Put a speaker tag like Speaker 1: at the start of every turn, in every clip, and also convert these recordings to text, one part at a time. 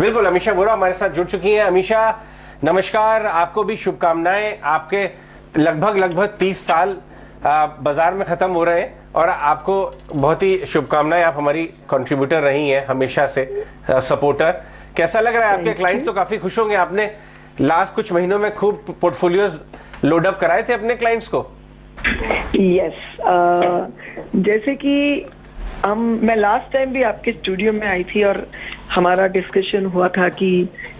Speaker 1: बिल्कुल, अमीषा बोरा हमारे साथ जुड़ चुकी हैं। अमीषा नमस्कार, आपको भी शुभकामनाएं। आपके लगभग 30 साल बाजार में खत्म हो रहे हैं और आपको बहुत ही शुभकामनाएं। आप हमारी कंट्रीब्यूटर रही हैं हमेशा से, सपोर्टर। कैसा लग रहा है? आपके क्लाइंट तो काफी खुश होंगे, आपने लास्ट कुछ महीनों में खूब पोर्टफोलियोज लोड अप कराए थे अपने क्लाइंट्स को।
Speaker 2: यस, जैसे कि मैं लास्ट टाइम भी आपके स्टूडियो में आई थी और हमारा डिस्कशन हुआ था कि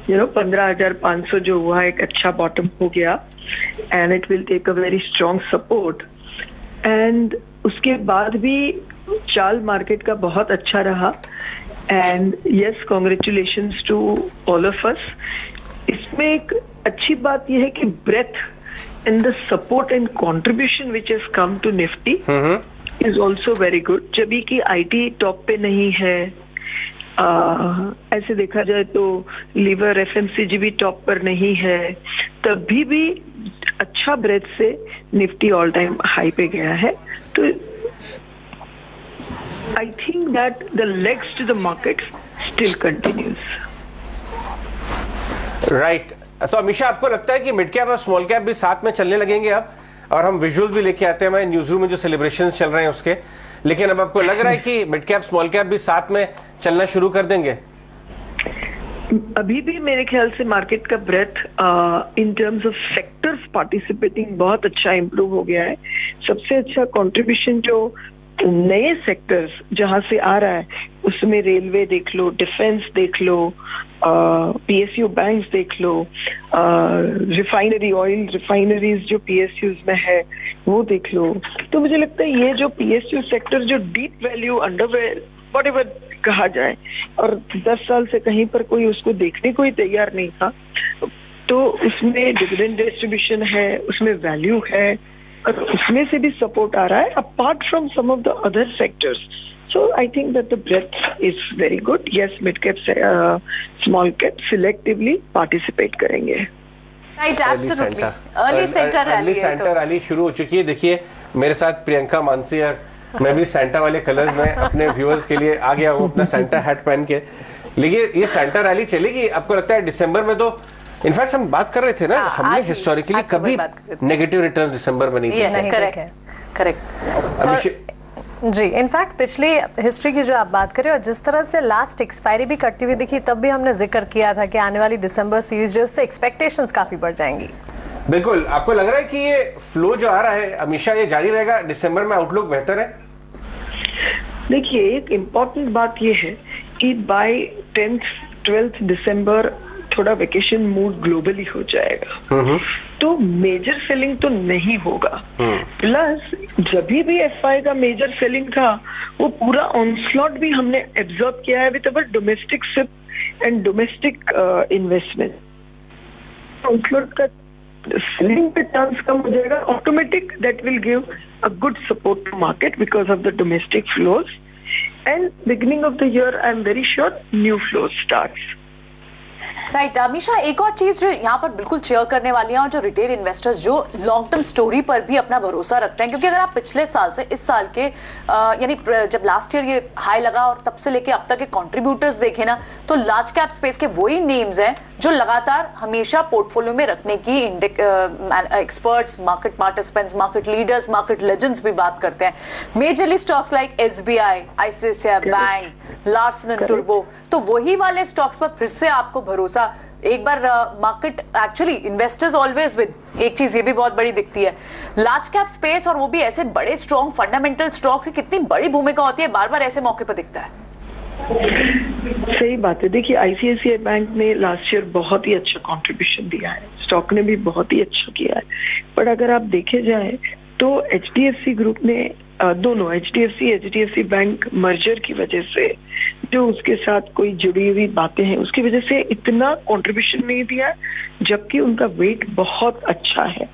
Speaker 2: 15,500 जो हुआ एक अच्छा बॉटम हो गया and it will take a very strong support. And उसके बाद भी चाल मार्केट का बहुत अच्छा रहा and yes, congratulations to all of us. इसमें एक अच्छी बात यह है कि breadth in the support and contribution which has come to Nifty is also very good. जब कि आईटी टॉप पे नहीं है, ऐसे देखा जाए तो लीवर एफएमसीजी भी टॉप पर नहीं है, तभी भी अच्छा ब्रेथ से निफ्टी ऑल टाइम हाई पे गया है। तो I think that the legs to the market still continues.
Speaker 1: Right. तो अमीषा, आपको लगता है कि मिड कैप और स्मॉल कैप भी साथ में चलने लगेंगे अब? और हम विजुअल भी लेके आते हैं हमारे न्यूज रूम में जो सेलिब्रेशन चल रहे हैं उसके, लेकिन अब आपको लग रहा है कि मिड कैप स्मॉल कैप भी साथ में चलना शुरू कर देंगे?
Speaker 2: अभी भी मेरे ख्याल से मार्केट का breadth in terms of sectors participating बहुत अच्छा इंप्रूव हो गया है। सबसे अच्छा कंट्रीब्यूशन जो नए सेक्टर्स जहां से आ रहा है उसमें रेलवे देख लो, डिफेंस देख लो, पीएसयू बैंक्स देख लो, रिफाइनरी ऑयल रिफाइनरीज जो पीएसयूज में है वो देख लो। तो मुझे लगता है ये जो पीएसयू सेक्टर जो डीप वैल्यू अंडरवेयर व्हाटएवर कहा जाए, और 10 साल से कहीं पर कोई उसको देखने को ही तैयार नहीं था, तो उसमें डिविडेंड डिस्ट्रीब्यूशन है, उसमें वैल्यू है और उसमें से भी सपोर्ट आ रहा है apart from some of the other sectors. So I think that the breadth is very good. Yes, mid cap small cap selectively participate करेंगे।
Speaker 3: Right, absolutely. Early centre
Speaker 1: rally शुरू हो चुकी है। देखिए मेरे साथ प्रियंका मानसी है, मैं भी सेंटा वाले कलर्स में अपने व्यूअर्स के लिए आ गया हूँ अपना सेंटा हैट पहन के। लेकिन ये सेंटा रैली चलेगी, आपको लगता है दिसंबर में? तो इनफैक्ट हम बात कर रहे थे ना, हमने हिस्टोरिकली कभी नेगेटिव रिटर्न दिसंबर में नहीं दिए।
Speaker 3: करेक्ट
Speaker 4: जी। इनफैक्ट पिछली हिस्ट्री की जो आप बात करें और जिस तरह से लास्ट एक्सपायरी भी करती हुई दिखी, तब भी हमने जिक्र किया था कि आने वाली दिसंबर सीरीज जो उससे एक्सपेक्टेशंस काफी बढ़ जाएंगी।
Speaker 1: बिल्कुल। आपको लग रहा है कि ये फ्लो जो आ रहा है हमेशा ये जारी रहेगा? दिसंबर में आउटलुक बेहतर है?
Speaker 2: देखिए, एक इम्पोर्टेंट बात ये है कि बाय 10th-12th दिसंबर थोड़ा वेकेशन मूड ग्लोबली हो जाएगा, तो मेजर सेलिंग तो नहीं होगा। प्लस जब भी एफआई का मेजर सेलिंग था वो पूरा ऑनस्लॉट भी हमने एब्जॉर्ब किया है with our domestic SIP and domestic investment. Onslaught का सेलिंग पे चांस कम हो जाएगा, automatic that will give a good support to market because of the domestic flows and beginning of the year I am very sure new flows starts.
Speaker 3: Right. Amisha, एक और चीज जो यहाँ पर बिल्कुल चेयर करने वाली है और जो रिटेल इन्वेस्टर्स जो लॉन्ग टर्म स्टोरी पर भी अपना भरोसा रखते हैं, क्योंकि अगर आप पिछले साल से इस साल के यानी जब लास्ट ईयर ये हाई लगा और तब से लेके अब तक के कंट्रीब्यूटर्स देखे ना, तो लार्ज कैप स्पेस के वही नेम्स हैं जो लगातार हमेशा पोर्टफोलियो में रखने की experts, market participants, market leaders, market legends भी बात करते हैं। Majorly stocks like SBI, ICICI bank, Larsen and टुर्बो, तो वही वाले स्टॉक्स पर फिर से आपको भरोसा। एक बार market actually investors always with एक चीज ये भी बहुत बड़ी दिखती है, लार्ज कैप स्पेस और वो भी ऐसे बड़े स्ट्रॉन्ग फंडामेंटल स्टॉक्स की कितनी बड़ी भूमिका होती है, बार बार ऐसे मौके पर दिखता है।
Speaker 2: सही बात है। देखिए, आईसीआईसीआई बैंक ने लास्ट ईयर बहुत ही अच्छा कंट्रीब्यूशन दिया है, स्टॉक ने भी बहुत ही अच्छा किया है, पर अगर आप देखे जाए तो एचडीएफसी ग्रुप ने दोनों एचडीएफसी बैंक मर्जर की वजह से जो उसके साथ कोई जुड़ी हुई बातें हैं उसकी वजह से इतना कंट्रीब्यूशन नहीं दिया, जबकि उनका वेट बहुत अच्छा है।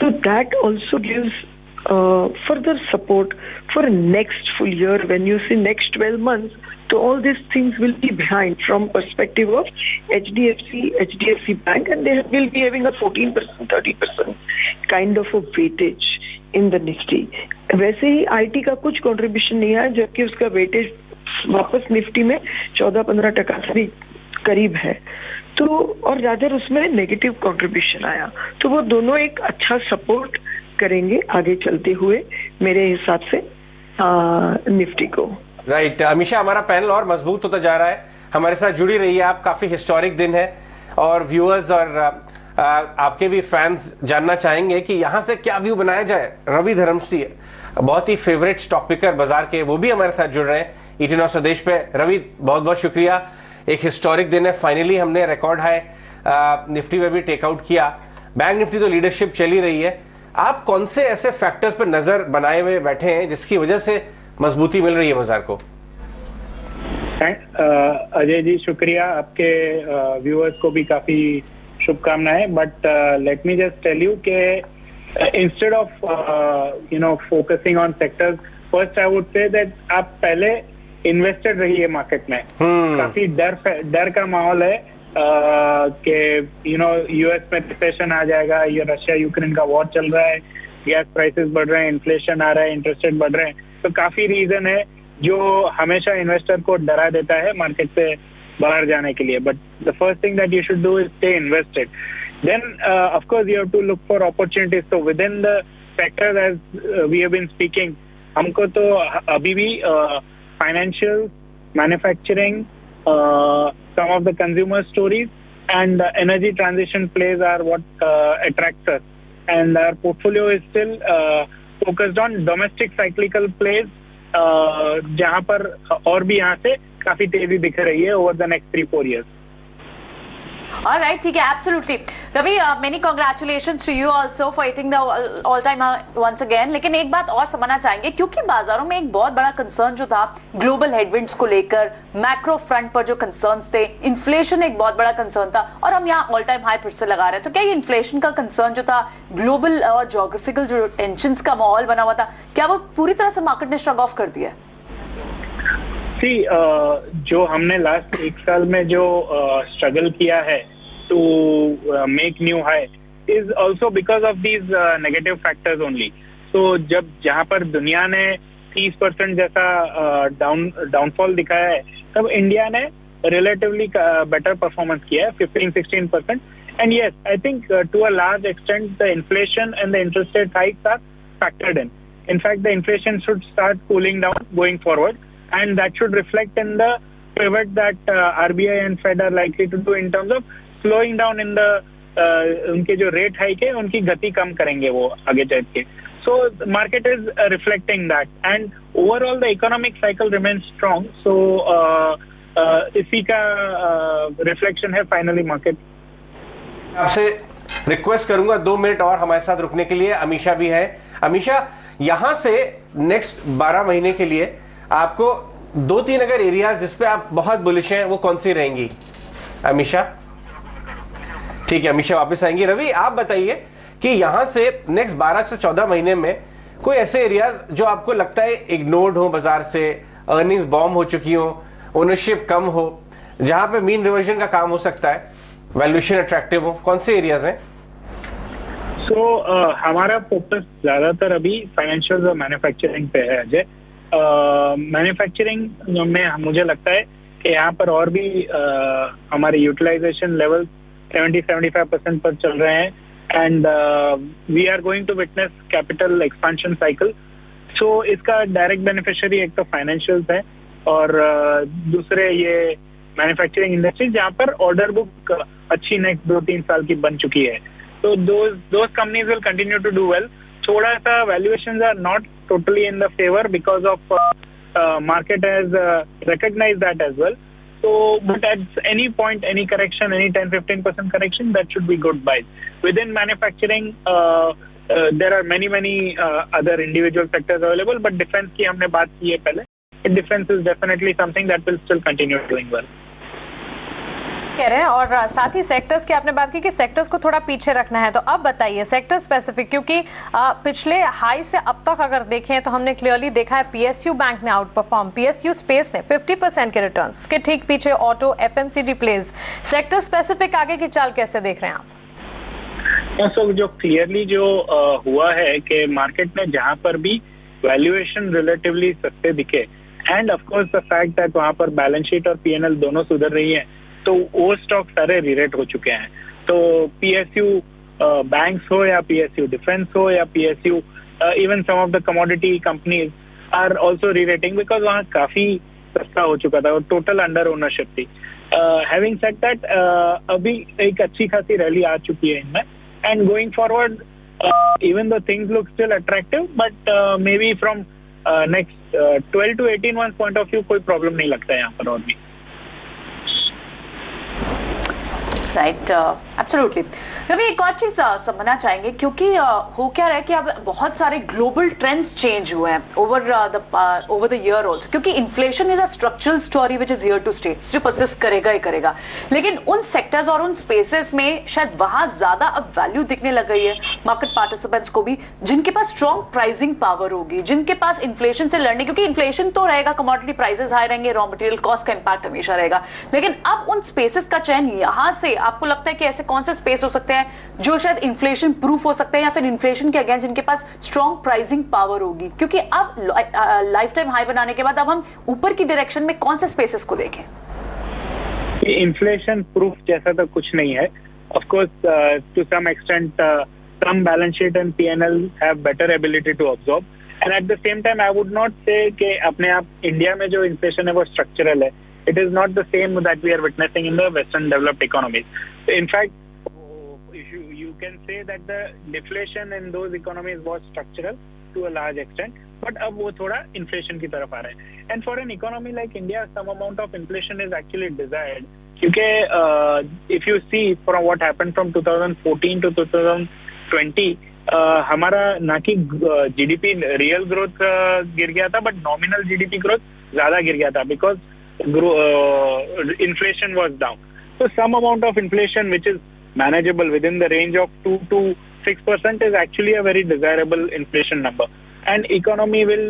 Speaker 2: तो that also gives further support for next full year. When you see next 12 months, so all these things will be behind from perspective of HDFC Bank, and they will be having a 14%, 30% kind of a weightage in the Nifty. वैसे ही IT का कुछ contribution नहीं आया, जबकि उसका weightage वापस Nifty में 14-15% से भी करीब है, तो और रादर उसमें नेगेटिव कंट्रीब्यूशन आया, तो वो दोनों एक अच्छा सपोर्ट करेंगे आगे चलते हुए मेरे हिसाब से निफ्टी को।
Speaker 1: राइट अमीषा, हमारा पैनल और मजबूत होता जा रहा है, हमारे साथ जुड़ी रही है आप। काफी हिस्टोरिक दिन है और व्यूअर्स और आपके भी फैंस जानना चाहेंगे कि यहाँ से क्या व्यू बनाया जाए। रवि धर्मसी बहुत ही फेवरेट स्टॉक पिकर बाजार के, वो भी हमारे साथ जुड़ रहे हैं ET Now स्वदेश पे। रवि बहुत बहुत शुक्रिया। एक हिस्टोरिक दिन है, फाइनली हमने रिकॉर्ड हाई निफ्टी में भी टेकआउट किया। बैंक निफ्टी तो लीडरशिप चली रही है। आप कौन से ऐसे फैक्टर्स पर नजर बनाए हुए बैठे हैं जिसकी वजह से मजबूती मिल रही है बाजार को?
Speaker 5: अजय जी शुक्रिया, आपके व्यूअर्स को भी काफी शुभकामनाएं। But let me just tell you के instead of focusing on sectors, first I would say that आप पहले इन्वेस्टेड रहिए मार्केट में। काफी डर का माहौल है कि यूएस में रिसेशन आ जाएगा, ये रशिया यूक्रेन का वॉर चल रहा है, गैस प्राइसेस बढ़ रहे हैं, इन्फ्लेशन आ रहा है, इंटरेस्ट रेट बढ़ रहे हैं, तो काफी रीजन है जो हमेशा इन्वेस्टर को डरा देता है मार्केट से बाहर जाने के लिए। But the first thing that you should do is stay invested, then of course you have to look for opportunities. तो within the sector as we have been speaking, हमको तो अभी भी financial, manufacturing, some of the consumer stories and energy transition plays are what attracts us, and our portfolio is still focused on domestic cyclical plays, जहां पर और भी यहाँ से काफी तेजी दिख रही है over the next 3-4 years.
Speaker 3: Alright, ठीक है, absolutely. Ravi, many congratulations to you also for hitting the all-time high once again. लेकिन एक बात और समझना चाहेंगे, क्योंकि बाजारों में एक बहुत बड़ा कंसर्न जो था ग्लोबल हेडविंड्स को लेकर, मैक्रो फ्रंट पर जो कंसर्न्स थे, इन्फ्लेशन एक बहुत बड़ा कंसर्न था, और हम यहाँ ऑल टाइम हाई फिर से लगा रहे हैं। तो क्या ये इन्फ्लेशन का कंसर्न जो था, ग्लोबल और जोग्राफिकल जो टेंशंस का माहौल बना हुआ था, क्या वो पूरी तरह से मार्केट ने श्रग ऑफ कर दिया?
Speaker 5: जो हमने लास्ट एक साल में जो स्ट्रगल किया है to make new high is also because of these negative factors only. तो जब जहां पर दुनिया ने 30% जैसा डाउनफॉल दिखाया है, तब इंडिया ने रिलेटिवली बेटर परफॉर्मेंस किया है, 15-16%. And yes, I think to a large extent the inflation and the interest rate hikes are factored in. In fact, the inflation should start cooling down going forward, and that should reflect in the pivot that RBI and Fed are likely to do in terms of slowing down in the उनके जो rate hike है उनकी गति कम करेंगे वो आगे चल के. So the market is reflecting that, and overall the economic cycle remains strong. So इसी का reflection है finally market.
Speaker 1: आपसे रिक्वेस्ट करूंगा 2 मिनट और हमारे साथ रुकने के लिए. अमीषा भी है. अमीषा, यहां से नेक्स्ट 12 महीने के लिए आपको 2-3 अगर एरियाज जिसपे आप बहुत बुलिश हैं वो कौन सी रहेंगी? अमीषा, ठीक है, अमीषा वापस आएंगी. रवि, आप बताइए कि यहां से नेक्स्ट 12 से 14 महीने में कोई ऐसे एरियाज जो आपको लगता है इग्नोर्ड हो बाजार से, अर्निंग्स बॉम्ब हो चुकी हो, ओनरशिप कम हो, जहां पे मीन रिवर्जन का काम हो सकता है, वैल्यूएशन अट्रैक्टिव हो, कौन से एरियाज हैं?
Speaker 5: हमारा फोकस ज्यादातर अभी फाइनेंशियल और मैन्युफैक्चरिंग पे है अजय. मैन्युफैक्चरिंग में मुझे लगता है कि यहाँ पर और भी हमारे यूटिलाइजेशन लेवल 70-75% पर चल रहे हैं, and we are going to witness capital expansion cycle. So इसका डायरेक्ट बेनिफिशियरी एक तो फाइनेंशियल्स है और दूसरे ये मैन्युफैक्चरिंग इंडस्ट्री जहाँ पर ऑर्डर बुक अच्छी नेक्स्ट 2-3 साल की बन चुकी है. So those companies will continue to do well. थोड़ा सा valuations are not totally in the favor because of market has recognized that as well. So, but at any point, any correction, any 10-15% correction, that should be good buys. Within manufacturing, there are many other individual sectors available. But defense की हमने बात की है पहले. Defense is definitely something that will still continue doing well.
Speaker 4: कह रहे हैं, और साथ ही सेक्टर्स की आपने बात की कि सेक्टर्स को थोड़ा पीछे रखना है, तो अब बताइए सेक्टर स्पेसिफिक, क्योंकि पिछले हाई से अब तक अगर देखें तो हमने क्लियरली देखा है पीएसयू बैंक ने आउट परफॉर्म, पीएसयू स्पेस ने 50% के रिटर्न्स, उसके ठीक पीछे auto, FMCG plays. Sector specific आगे की चाल कैसे देख रहे हैं आप?
Speaker 5: तो जो क्लियरली जो हुआ है कि मार्केट में जहां पर भी वैल्यूएशन रिलेटिवली सस्ते दिखे, end of course the fact that वहां पर बैलेंस शीट और पीएनएल दोनों सुधर रही है, तो वो स्टॉक सारे रीरेट हो चुके हैं। तो PSU बैंक्स हो या PSU डिफेंस हो या PSU even some of the commodity companies are also rerating, because वहाँ काफी सस्ता हो चुका था और टोटल अंडर ओनरशिप थी। हैविंग सेड दैट, अभी एक अच्छी खासी रैली आ चुकी है इनमें, and going forward even though things look still attractive, but maybe from next 12 to 18 months point of view कोई problem नहीं लगता है यहाँ पर और भी।
Speaker 3: Right, absolutely. रवि, एक और चीज समझना चाहेंगे, क्योंकि हो क्या रहा है कि अब बहुत सारे ग्लोबल ट्रेंड्स चेंज हुए हैं ओवर द ईयर ऑल्सो, क्योंकि inflation is a structural story which is here to stay, जो परसिस्ट करेगा ही करेगा। लेकिन उन सेक्टर्स और उन स्पेसेस में शायद वहां ज्यादा अब वैल्यू दिखने लग गई है मार्केट पार्टिसिपेंट्स को भी, जिनके पास स्ट्रॉन्ग प्राइसिंग पावर होगी, जिनके पास इन्फ्लेशन से लड़ने, क्योंकि इन्फ्लेशन तो रहेगा, कमोडिटी प्राइसेस हाई रहेंगे, रॉ मटेरियल कॉस्ट का इंपैक्ट हमेशा रहेगा। लेकिन अब उन स्पेसेस का चयन यहां से आपको लगता है कि ऐसे कौन से स्पेस हो सकते हैं जो शायद इन्फ्लेशन प्रूफ हो सकते हैं, या फिर इन्फ्लेशन के अगेंस्ट जिनके पास स्ट्रॉन्ग प्राइसिंग पावर होगी? क्योंकि अब लाइफ टाइम हाई बनाने के बाद अब हम ऊपर की डायरेक्शन में कौन से स्पेसेस को देखें?
Speaker 5: इन्फ्लेशन प्रूफ जैसा तो कुछ नहीं है। Of course to some extent some balance sheet and P&L have better ability to absorb, and at the same time I would not say कि अपने आप इंडिया में जो इन्फ्लेशन है वो स्ट्रक्चरल है। It is not the same that we are witnessing in the Western developed economies. In fact, you can say that the deflation in those economies was structural to a large extent, but अब वो थोड़ा inflation की तरफ आ रहा है। And for an economy like India, some amount of inflation is actually desired, क्योंकि if you see from what happened from 2014 to 2020, हमारा ना कि GDP रियल ग्रोथ गिर गया था, बट नॉमिनल GDP ग्रोथ ज्यादा गिर गया था, because inflation was down. So some amount of inflation which is manageable within the range of 2 to 6% is actually a very desirable inflation number, and economy will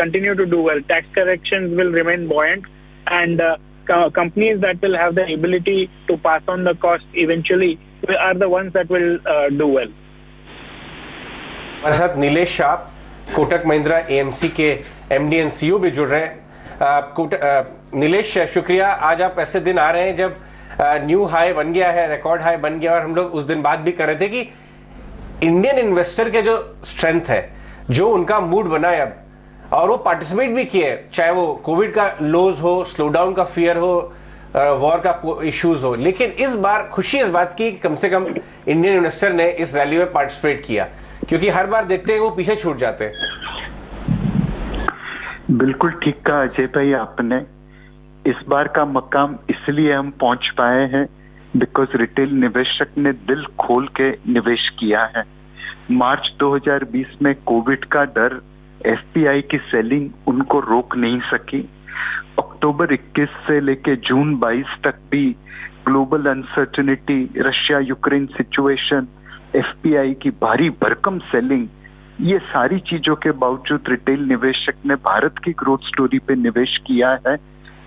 Speaker 5: continue to do well. Tax corrections will remain buoyant, and companies that will have the ability to pass on the cost eventually are the ones that will do well.
Speaker 1: हमारे साथ Nilesh Shah, Kotak Mahindra AMC के MD and CEO भी जुड़ रहे हैं। नीलेश, शुक्रिया। आज आप ऐसे दिन आ रहे हैं जब न्यू हाई बन गया है, रिकॉर्ड हाई बन गया, और हम लोग उस दिन बात भी कर रहे थे कि इंडियन इन्वेस्टर के जो स्ट्रेंथ है, जो उनका मूड बना है अब, और वो पार्टिसिपेट भी किए, चाहे वो कोविड का लोज हो, स्लो डाउन का फियर हो, वॉर का इश्यूज हो, लेकिन इस बार खुशी इस बात की कम से कम इंडियन इन्वेस्टर ने इस रैली में पार्टिसिपेट किया, क्योंकि हर बार देखते हैं वो पीछे छूट जाते हैं।
Speaker 6: बिल्कुल ठीक कहा अजय भाई आपने। इस बार का मकाम इसलिए हम पहुंच पाए हैं बिकॉज रिटेल निवेशक ने दिल खोल के निवेश किया है। मार्च 2020 में कोविड का डर, FPI की सेलिंग उनको रोक नहीं सकी। अक्टूबर 21 से लेके जून 22 तक भी global uncertainty, Russia Ukraine situation, FPI की भारी भरकम सेलिंग, ये सारी चीजों के बावजूद रिटेल निवेशक ने भारत की ग्रोथ स्टोरी पे निवेश किया है,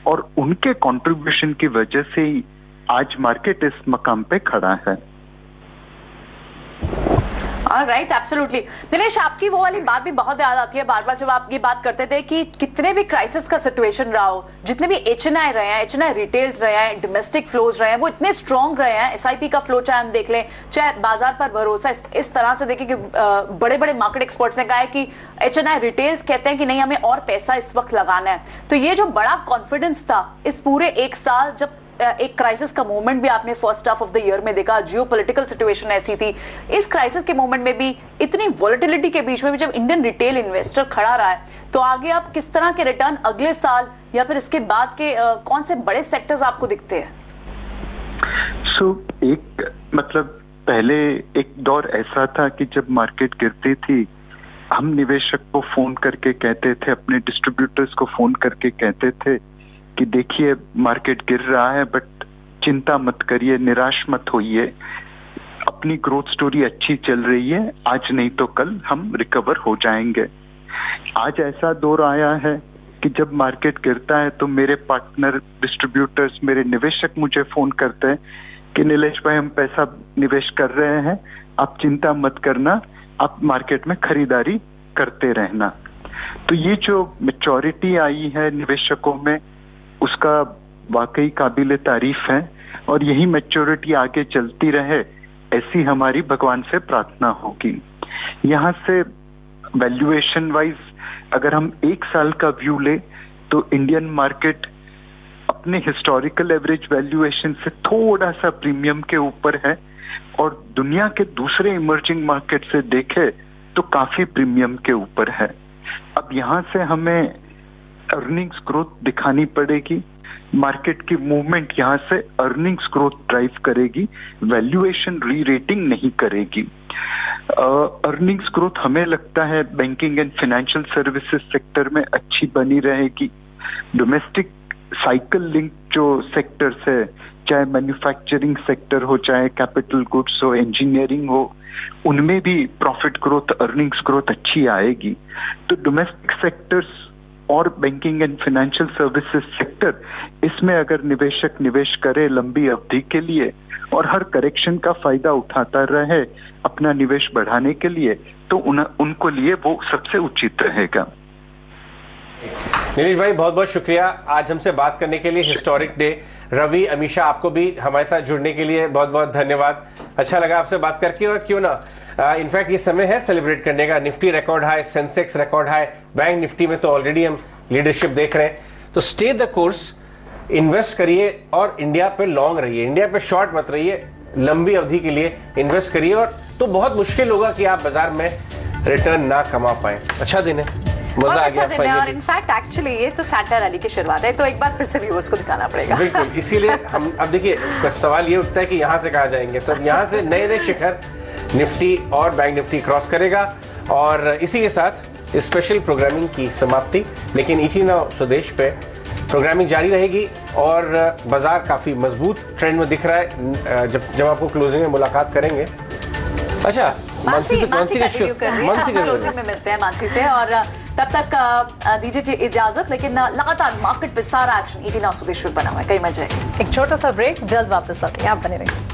Speaker 6: और उनके कंट्रीब्यूशन की वजह से ही आज मार्केट इस मकाम पे खड़ा है।
Speaker 3: Right, absolutely. नीलेश, आपकी वो वाली बात भी बहुत याद आती है बार बार जब आप ये बात करते थे कि कितने भी क्राइसिस का सिचुएशन रहा हो, जितने भी HNI रहे हैं, HNI रिटेल्स रहे हैं, डोमेस्टिक फ्लोज रहे हैं, वो इतने स्ट्रॉन्ग रहे हैं। SIP का फ्लो चाहे हम देख लें, चाहे बाजार पर भरोसा, इस तरह से देखें कि बड़े बड़े मार्केट एक्सपर्ट्स ने कहा है कि HNI रिटेल्स कहते हैं कि नहीं, हमें और पैसा इस वक्त लगाना है। तो ये जो बड़ा कॉन्फिडेंस था इस पूरे एक साल, जब एक क्राइसिस का मोमेंट भी आपने first half of the year में देखा, जियोपॉलिटिकल सिचुएशन ऐसी थी, इस क्राइसिस के मोमेंट में भी, इतनी वॉलेटिलिटी के बीच में भी जब इंडियन रिटेल इन्वेस्टर खड़ा रहा है, तो आगे आप किस तरह के रिटर्न अगले साल या फिर इसके बाद के कौन से बड़े सेक्टर्स आपको दिखते हैं?
Speaker 6: एक मतलब पहले एक दौर ऐसा था कि जब मार्केट गिरती थी, हम निवेशक को फोन करके कहते थे, अपने डिस्ट्रीब्यूटर्स को फोन करके कहते थे कि देखिए मार्केट गिर रहा है, बट चिंता मत करिए, निराश मत होइए, अपनी ग्रोथ स्टोरी अच्छी चल रही है, आज नहीं तो कल हम रिकवर हो जाएंगे। आज ऐसा दौर आया है कि जब मार्केट गिरता है तो मेरे पार्टनर डिस्ट्रीब्यूटर्स, मेरे निवेशक मुझे फोन करते हैं कि नीलेश भाई, हम पैसा निवेश कर रहे हैं, आप चिंता मत करना, आप मार्केट में खरीदारी करते रहना। तो ये जो मैच्योरिटी आई है निवेशकों में, उसका वाकई काबिल तारीफ है। और यही मैच्योरिटी आगे चलती रहे, ऐसी हमारी भगवान से प्रार्थना होगी। यहाँ से वैल्यूएशन वाइज अगर हम 1 साल का व्यू ले तो इंडियन मार्केट अपने हिस्टोरिकल एवरेज वैल्यूएशन से थोड़ा सा प्रीमियम के ऊपर है, और दुनिया के दूसरे इमर्जिंग मार्केट से देखे तो काफी प्रीमियम के ऊपर है। अब यहाँ से हमें अर्निंग्स ग्रोथ दिखानी पड़ेगी, मार्केट की मूवमेंट यहाँ से अर्निंग्स ग्रोथ ड्राइव करेगी, वैल्यूएशन री रेटिंग नहीं करेगी। अर्निंग्स ग्रोथ हमें लगता है banking and financial services sector में अच्छी बनी रहेगी। डोमेस्टिक साइकिल लिंक जो सेक्टर्स है, चाहे मैन्युफैक्चरिंग सेक्टर हो, चाहे कैपिटल गुड्स हो, इंजीनियरिंग हो, उनमें भी प्रॉफिट ग्रोथ, अर्निंग्स ग्रोथ अच्छी आएगी। तो डोमेस्टिक सेक्टर्स और banking and financial services sector, इसमें अगर निवेशक निवेश करे लंबी अवधि के लिए और हर करेक्शन का फायदा उठाता रहे अपना निवेश बढ़ाने के लिए, तो उनको लिए वो सबसे उचित रहेगा।
Speaker 1: नीलेश भाई बहुत बहुत शुक्रिया आज हमसे बात करने के लिए। Historic day. रवि, अमीषा, आपको भी हमारे साथ जुड़ने के लिए बहुत बहुत धन्यवाद। अच्छा लगा आपसे बात करके, और क्यों ना इनफैक्ट ये समय है सेलिब्रेट करने का। Nifty record high, Sensex record high, bank Nifty में तो ऑलरेडी हम लीडरशिप देख रहे हैं। तो स्टे द कोर्स, इन्वेस्ट करिए और इंडिया पे लॉन्ग रहिए, इंडिया पे शॉर्ट मत रहिए, लंबी अवधि के लिए इन्वेस्ट करिए। और तो बहुत मुश्किल होगा कि आप बाजार में रिटर्न ना कमा पाए। अच्छा दिन है, मजा आ गया।
Speaker 3: और इनफैक्ट एक्चुअली ये तो सैटरडे रैली की शुरुआत है, तो एक बार फिर से व्यूअर्स को दिखाना पड़ेगा।
Speaker 1: बिल्कुल, इसीलिए हम अब देखिए सवाल ये उठता है कि यहाँ से कहाँ जाएंगे। तो यहाँ से नए नए शिखर निफ्टी और बैंक निफ्टी क्रॉस करेगा। और इसी के साथ स्पेशल प्रोग्रामिंग की समाप्ति, लेकिन ET Now स्वदेश पे प्रोग्रामिंग जारी रहेगी और बाजार काफी मजबूत ट्रेंड में दिख रहा है। जब आपको क्लोजिंग में मुलाकात करेंगे। अच्छा, मानसी
Speaker 3: क्लोजिंग में मिलते हैं मानसी से, और तब तक दीजिए इजाजत। लेकिन लगातार मार्केट पे सारा एक्शन ET Now स्वदेश पे बना हुआ है, कहीं मत जाइए।
Speaker 4: एक छोटा सा ब्रेक, जल्द वापस लौटेंगे, आप बने रहिए।